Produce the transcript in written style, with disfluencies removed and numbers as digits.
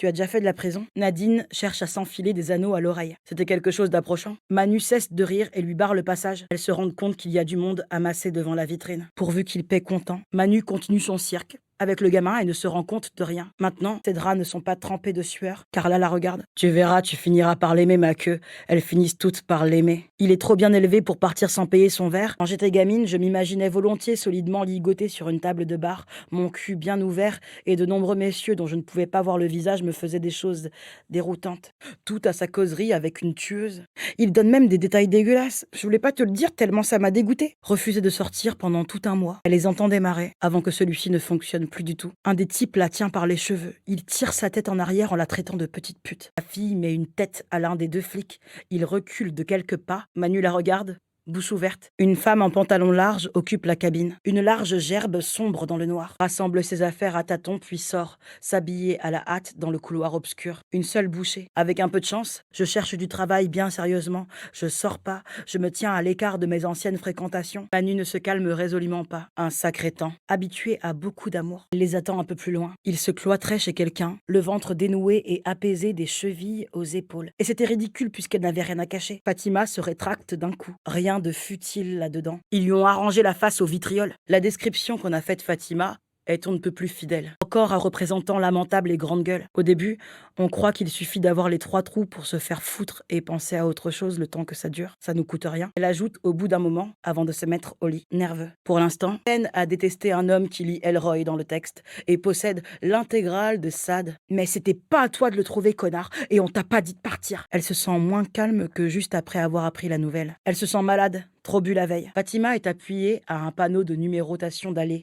Tu as déjà fait de la prison? Nadine cherche à s'enfiler des anneaux à l'oreille. C'était quelque chose d'approchant. Manu cesse de rire et lui barre le passage. Elle se rend compte qu'il y a du monde amassé devant la vitrine. Pourvu qu'il paie content, Manu continue son cirque avec le gamin et ne se rend compte de rien. Maintenant, ses draps ne sont pas trempés de sueur. Carla la regarde. Tu verras, tu finiras par l'aimer, ma queue. Elles finissent toutes par l'aimer. Il est trop bien élevé pour partir sans payer son verre. Quand j'étais gamine, je m'imaginais volontiers solidement ligoté sur une table de bar, mon cul bien ouvert, et de nombreux messieurs dont je ne pouvais pas voir le visage me faisaient des choses déroutantes. Tout à sa causerie avec une tueuse. Il donne même des détails dégueulasses. Je voulais pas te le dire tellement ça m'a dégoûté. Refuser de sortir pendant tout un mois. Elle les entend démarrer avant que celui-ci ne fonctionne plus du tout. Un des types la tient par les cheveux. Il tire sa tête en arrière en la traitant de petite pute. La fille met une tête à l'un des deux flics. Il recule de quelques pas. Manu la regarde, bouche ouverte. Une femme en pantalon large occupe la cabine. Une large gerbe sombre dans le noir. Rassemble ses affaires à tâtons puis sort, s'habiller à la hâte dans le couloir obscur. Une seule bouchée. Avec un peu de chance, je cherche du travail bien sérieusement. Je sors pas. Je me tiens à l'écart de mes anciennes fréquentations. Manu ne se calme résolument pas. Un sacré temps. Habitué à beaucoup d'amour. Il les attend un peu plus loin. Il se cloîtrait chez quelqu'un, le ventre dénoué et apaisé des chevilles aux épaules. Et c'était ridicule puisqu'elle n'avait rien à cacher. Fatima se rétracte d'un coup. Rien de futile là-dedans. Ils lui ont arrangé la face au vitriol. La description qu'on a faite de Fatima est on ne peut plus fidèle. Encore un représentant lamentable et grande gueule. Au début, on croit qu'il suffit d'avoir les 3 trous pour se faire foutre et penser à autre chose le temps que ça dure. Ça nous coûte rien. Elle ajoute au bout d'un moment, avant de se mettre au lit, nerveux. Pour l'instant, peine à détester un homme qui lit Elroy dans le texte et possède l'intégrale de Sade. Mais c'était pas à toi de le trouver, connard, et on t'a pas dit de partir. Elle se sent moins calme que juste après avoir appris la nouvelle. Elle se sent malade. Trop bu la veille. Fatima est appuyée à un panneau de numérotation d'allées.